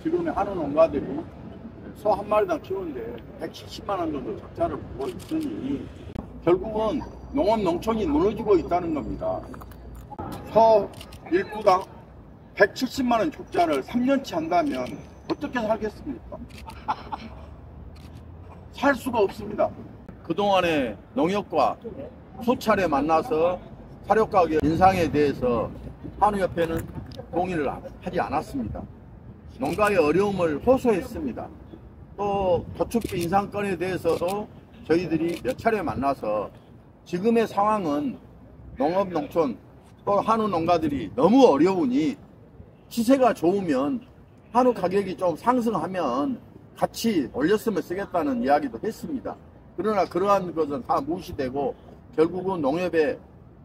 지금의 한우 농가들이 소 한 마리당 키우는데 170만 원 정도 적자를 보고 있으니 결국은 농업 농촌이 무너지고 있다는 겁니다. 소 1구당 170만 원 적자를 3년치 한다면 어떻게 살겠습니까? 살 수가 없습니다. 그동안에 농협과 수차례 만나서 사료가격 인상에 대해서 한우협회는 동의를 하지 않았습니다. 농가의 어려움을 호소했습니다. 또 도축비 인상건에 대해서도 저희들이 몇 차례 만나서 지금의 상황은 농업 농촌 또 한우 농가들이 너무 어려우니 시세가 좋으면 한우 가격이 좀 상승하면 같이 올렸으면 쓰겠다는 이야기도 했습니다. 그러나 그러한 것은 다 무시되고 결국은 농협의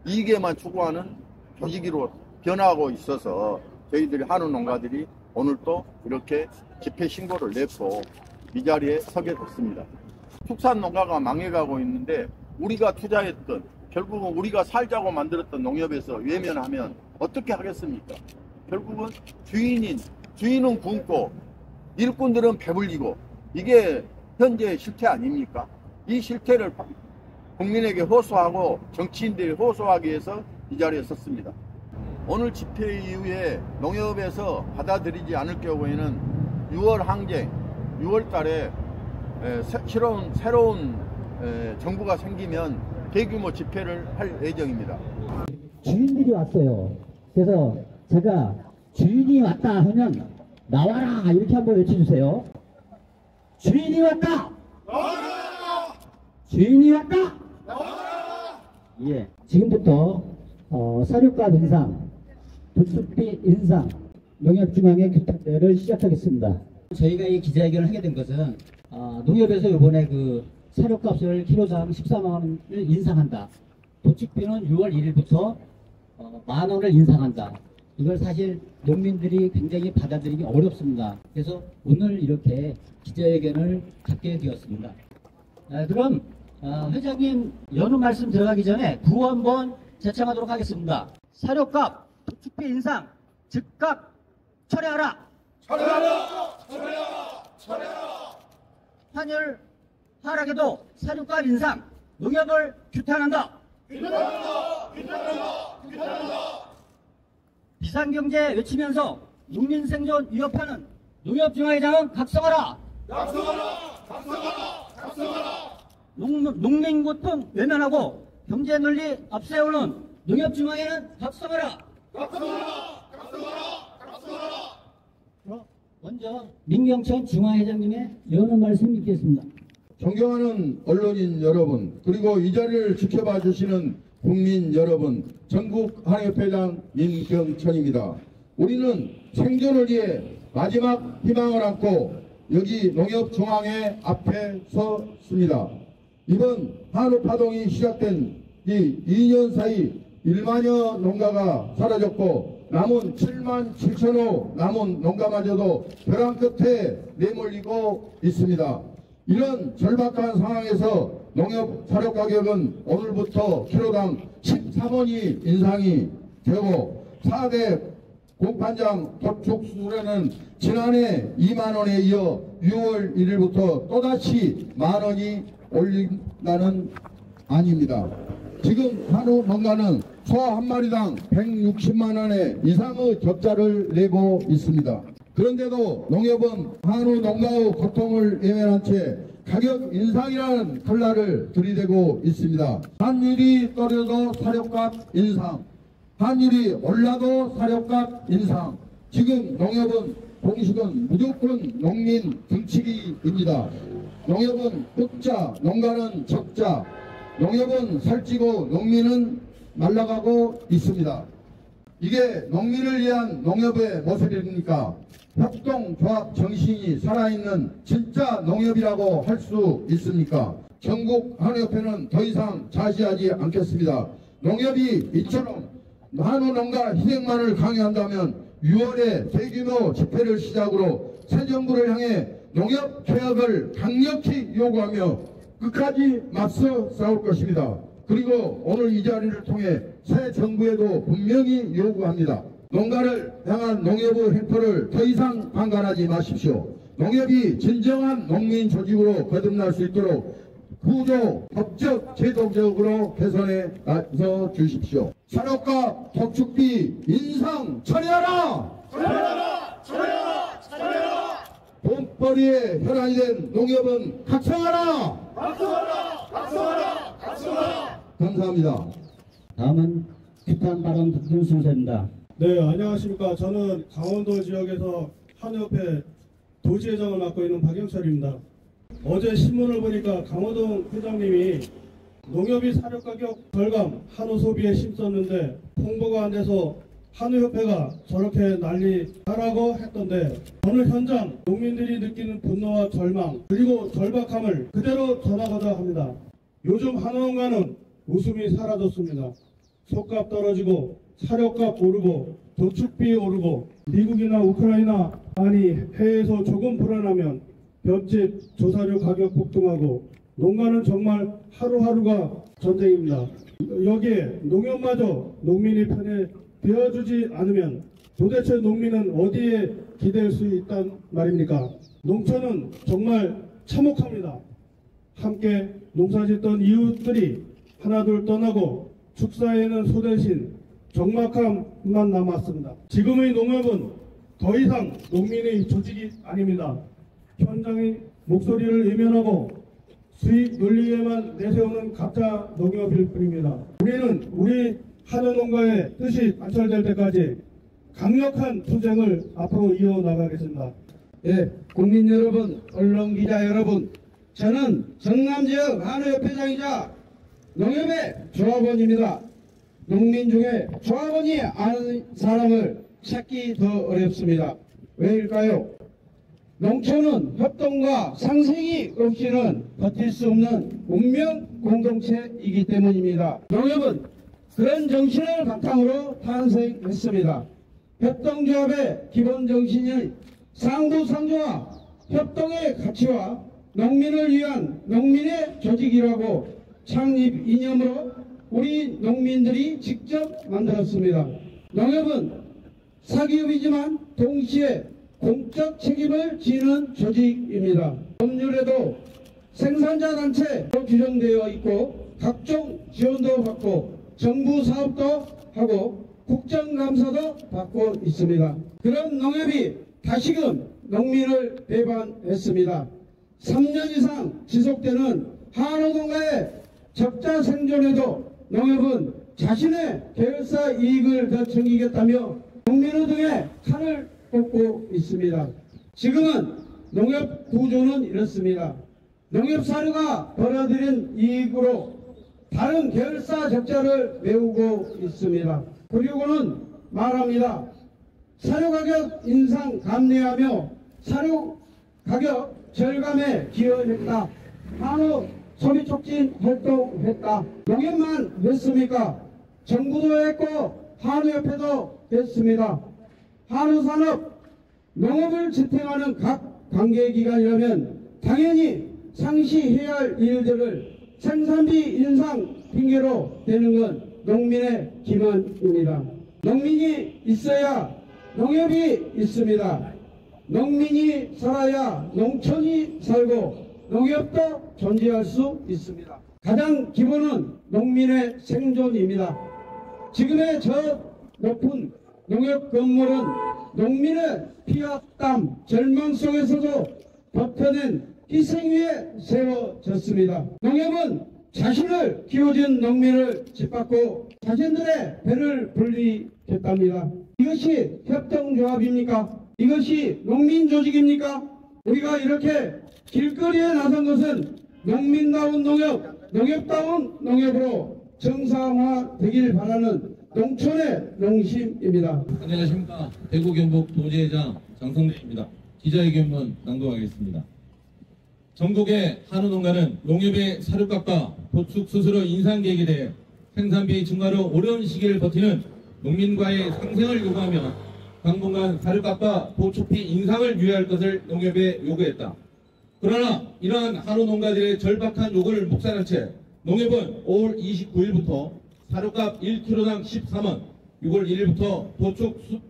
이익에만 추구하는 조직으로 변화하고 있어서 저희들이 한우 농가들이 오늘 또 이렇게 집회 신고를 냈고 이 자리에 서게 됐습니다. 축산 농가가 망해가고 있는데 우리가 투자했던 결국은 우리가 살자고 만들었던 농협에서 외면하면 어떻게 하겠습니까? 결국은 주인은 굶고 일꾼들은 배불리고 이게 현재의 실태 아닙니까? 이 실태를 국민에게 호소하고 정치인들이 호소하기 위해서 이 자리에 섰습니다. 오늘 집회 이후에 농협에서 받아들이지 않을 경우에는 6월 항쟁, 6월 달에 새로운 정부가 생기면 대규모 집회를 할 예정입니다. 주인들이 왔어요. 그래서 제가 주인이 왔다 하면 나와라 이렇게 한번 외쳐주세요. 주인이 왔다! 나와라! 주인이 왔다! 나와라! 예, 지금부터 사료값 인상, 도축비 인상, 농협중앙회 규탄대회를 시작하겠습니다. 저희가 이 기자회견을 하게 된 것은 농협에서 이번에 그 사료값을 키로당 14만 원을 인상한다. 도축비는 6월 1일부터 만 원을 인상한다. 이걸 사실 농민들이 굉장히 받아들이기 어렵습니다. 그래서 오늘 이렇게 기자회견을 갖게 되었습니다. 그럼 회장님 연후 말씀 들어가기 전에 구호 한번 제청하도록 하겠습니다. 사료값, 도축비 인상, 즉각 철회하라! 철회하라! 철회하라! 철회하라! 환율 하락에도 사료값 인상, 농협을 규탄한다! 규탄한다! 규탄한다! 규탄한다! 비상경제 외치면서 농민 생존 위협하는 농협중앙회장은 각성하라! 각성하라! 각성하라! 각성하라! 농민 고통 외면하고 경제 논리 앞세우는 농협중앙회는 각성하라! 각성하라! 각성하라! 각성하라! 먼저 민경천 중앙회장님의 연호 말씀 있겠습니다. 존경하는 언론인 여러분, 그리고 이 자리를 지켜봐 주시는 국민 여러분, 전국 한우협회장 민경천입니다. 우리는 생존을 위해 마지막 희망을 안고 여기 농협중앙회 앞에 섰습니다. 이번 한우파동이 시작된 이 2년 사이 1만여 농가가 사라졌고 남은 7만 7천호 남은 농가마저도 벼랑 끝에 내몰리고 있습니다. 이런 절박한 상황에서 농협 사료 가격은 오늘부터 키로당 13원이 인상이 되고 4대 공판장 도축 수수료는 지난해 2만원에 이어 6월 1일부터 또다시 만원이 올린다는 아닙니다. 지금 한우 농가는 소 한 마리당 160만원의 이상의 적자를 내고 있습니다. 그런데도 농협은 한우 농가의 고통을 외면한 채 가격 인상이라는 칼날을 들이대고 있습니다. 환율이 떨어져도 사료값 인상, 환율이 올라도 사료값 인상. 지금 농협은 공식은 무조건 농민 등치기입니다. 농협은 흑자, 농가는 적자. 농협은 살찌고 농민은 말라가고 있습니다. 이게 농민을 위한 농협의 모습입니까? 협동조합 정신이 살아있는 진짜 농협이라고 할 수 있습니까? 전국 한우협회는 더 이상 자시하지 않겠습니다. 농협이 이처럼 한우 농가 희생만을 강요한다면 6월에 대규모 집회를 시작으로 새 정부를 향해 농협 개혁을 강력히 요구하며 끝까지 맞서 싸울 것입니다. 그리고 오늘 이 자리를 통해 새 정부에도 분명히 요구합니다. 농가를 향한 농협의 횡포를 더 이상 방관하지 마십시오. 농협이 진정한 농민 조직으로 거듭날 수 있도록 구조, 법적, 제도적으로 개선해 나서 주십시오. 사료값, 독축비 인상 처리하라! 처리하라! 처리하라! 처리하라! 돈벌이에 혈안이 된 농협은 각성하라! 각성하라! 각성하라! 각성하라! 감사합니다. 다음은 규탄 발언 듣는 순서입니다. 네, 안녕하십니까. 저는 강원도 지역에서 한의협회 도지회장을 맡고 있는 박영철입니다. 어제 신문을 보니까 강호동 회장님이 농협이 사료가격 절감 한우 소비에 힘썼는데 홍보가 안 돼서 한우협회가 저렇게 난리하라고 했던데, 오늘 현장 농민들이 느끼는 분노와 절망 그리고 절박함을 그대로 전하고자 합니다. 요즘 한우농가는 웃음이 사라졌습니다. 속값 떨어지고 사료값 오르고 도축비 오르고 미국이나 우크라이나 아니 해외에서 조금 불안하면 볏짚 조사료 가격 폭등하고 농가는 정말 하루하루가 전쟁입니다. 여기에 농협마저 농민의 편에 되어주지 않으면 도대체 농민은 어디에 기댈 수 있단 말입니까? 농촌은 정말 참혹합니다. 함께 농사짓던 이웃들이 하나둘 떠나고 축사에는 소 대신 적막함만 남았습니다. 지금의 농협은 더 이상 농민의 조직이 아닙니다. 현장의 목소리를 외면하고 수익 논리에만 내세우는 가짜 농협일 뿐입니다. 우리는 우리 한우농가의 뜻이 관철될 때까지 강력한 투쟁을 앞으로 이어나가겠습니다. 예, 국민 여러분, 언론 기자 여러분, 저는 정남지역 한우협회장이자 농협의 조합원입니다. 농민 중에 조합원이 아는 사람을 찾기 더 어렵습니다. 왜일까요? 농촌은 협동과 상생이 없이는 버틸 수 없는 운명 공동체이기 때문입니다. 농협은 그런 정신을 바탕으로 탄생했습니다. 협동조합의 기본 정신이 상부상조와 협동의 가치와 농민을 위한 농민의 조직이라고 창립 이념으로 우리 농민들이 직접 만들었습니다. 농협은 사기업이지만 동시에 공적 책임을 지는 조직입니다. 법률에도 생산자 단체로 규정되어 있고 각종 지원도 받고 정부 사업도 하고 국정감사도 받고 있습니다. 그런 농협이 다시금 농민을 배반했습니다. 3년 이상 지속되는 한우농가의 적자 생존에도 농협은 자신의 계열사 이익을 더 챙기겠다며 농민의 등에 칼을 꽂고 있습니다. 지금은 농협 구조는 이렇습니다. 농협 사료가 벌어들인 이익으로 다른 계열사 적자를 메우고 있습니다. 그리고는 말합니다. 사료 가격 인상 감내하며 사료 가격 절감에 기여했다. 한우 소비 촉진 활동했다. 농협만 했습니까? 정부도 했고 한우협회도 했습니다. 한우산업, 농업을 지탱하는 각 관계기관이라면 당연히 상시해야 할 일들을 생산비 인상 핑계로 대는 건 농민의 기만입니다. 농민이 있어야 농협이 있습니다. 농민이 살아야 농촌이 살고 농협도 존재할 수 있습니다. 가장 기본은 농민의 생존입니다. 지금의 저 높은 농협 건물은 농민의 피와 땀, 절망 속에서도 버텨낸 희생 위에 세워졌습니다. 농협은 자신을 키워준 농민을 짓밟고 자신들의 배를 불리겠답니다. 이것이 협동조합입니까? 이것이 농민조직입니까? 우리가 이렇게 길거리에 나선 것은 농민다운 농협, 농협다운 농협으로 정상화되길 바라는 농촌의 농심입니다. 안녕하십니까. 대구 경북 도지회장 장성대입니다. 기자회견문 낭독하겠습니다. 전국의 한우농가는 농협의 사료값과 도축 수수료 인상 계획에 대해 생산비 증가로 어려운 시기를 버티는 농민과의 상생을 요구하며 당분간 사료값과 보초비 인상을 유예할 것을 농협에 요구했다. 그러나 이러한 한우 농가들의 절박한 요구를 묵살한 채 농협은 5월 29일부터 사료값 1kg당 13원, 6월 1일부터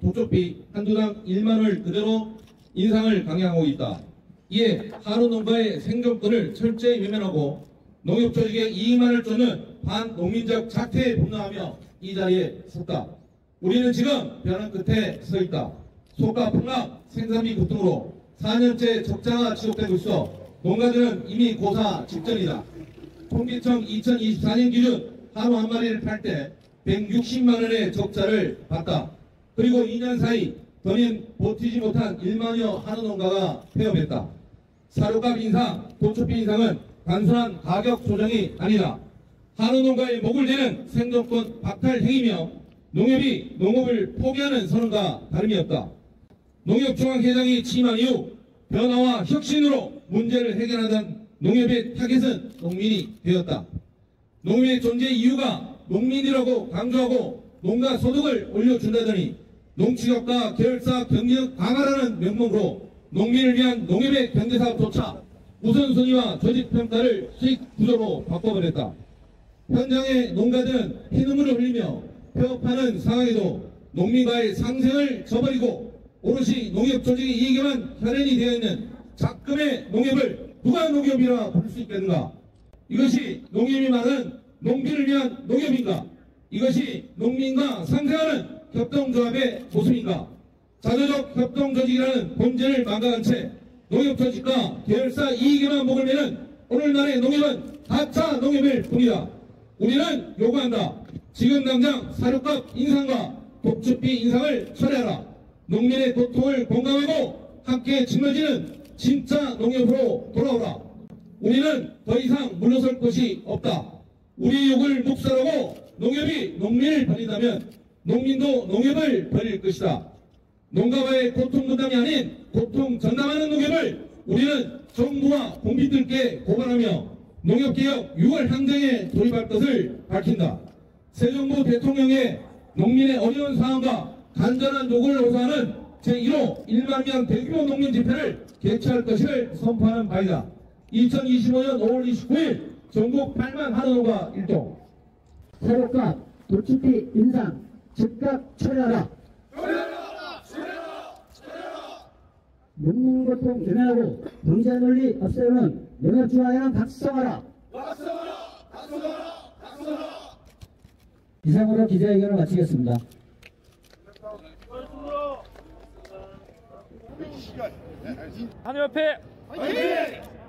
도축비 한두당 1만원을 그대로 인상을 강행하고 있다. 이에 한우 농가의 생존권을 철저히 외면하고 농협 조직에 이익만을 쫓는 반농민적 작태에 분노하며 이 자리에 섰다. 우리는 지금 변화 끝에 서 있다. 소가 폭락, 생산비 급등으로 4년째 적자가 지속되고 있어 농가들은 이미 고사 직전이다. 통계청 2024년 기준 한우 한 마리를 팔 때 160만원의 적자를 봤다. 그리고 2년 사이 더는 버티지 못한 1만여 한우 농가가 폐업했다. 사료값 인상, 도축비 인상은 단순한 가격 조정이 아니다. 한우 농가의 목을 내는 생존권 박탈 행위며 농협이 농업을 포기하는 선언과 다름이 없다. 농협중앙회장이 취임한 이후 변화와 혁신으로 문제를 해결하던 농협의 타겟은 농민이 되었다. 농협의 존재 이유가 농민이라고 강조하고 농가 소득을 올려준다더니 농축협과 계열사 경력 강화라는 명목으로 농민을 위한 농협의 경제사업조차 우선순위와 조직평가를 수익 구조로 바꿔버렸다. 현장의 농가들은 피눈물을 흘리며 폐업하는 상황에도 농민과의 상생을 저버리고 오롯이 농협 조직의 이익에만 혈연이 되어 있는 작금의 농협을 누가 농협이라 부를 수 있겠는가? 이것이 농협이 말하는 농민을 위한 농협인가? 이것이 농민과 상생하는 협동조합의 모습인가? 자조적 협동조직이라는 본질을 망각한 채 농협조직과 계열사 이익에만 목을 매는 오늘날의 농협은 가짜 농협일 뿐이다. 우리는 요구한다. 지금 당장 사료값 인상과 도축비 인상을 철회하라. 농민의 고통을 공감하고 함께 짊어지는 진짜 농협으로 돌아오라. 우리는 더 이상 물러설 곳이 없다. 우리 욕을 묵살하고 농협이 농민을 버린다면 농민도 농협을 버릴 것이다. 농가와의 고통 분담이 아닌 고통 전담하는 농협을 우리는 정부와 공민들께 고발하며 농협개혁 6월 항쟁에 돌입할 것을 밝힌다. 새 정부 대통령의 농민의 어려운 상황과 간절한 요구를 호소하는 제1호 1만 명 대규모 농민 집회를 개최할 것을 선포하는 바이다. 2025년 5월 29일 전국 8만 한우농가 일동. 사료값, 도축비 인상 즉각 철회하라. 농민 고통 외면하고 경제 논리 없애는 농협중앙회는 각성하라. 이상으로 기자회견을 마치겠습니다. 한우협회 화이팅!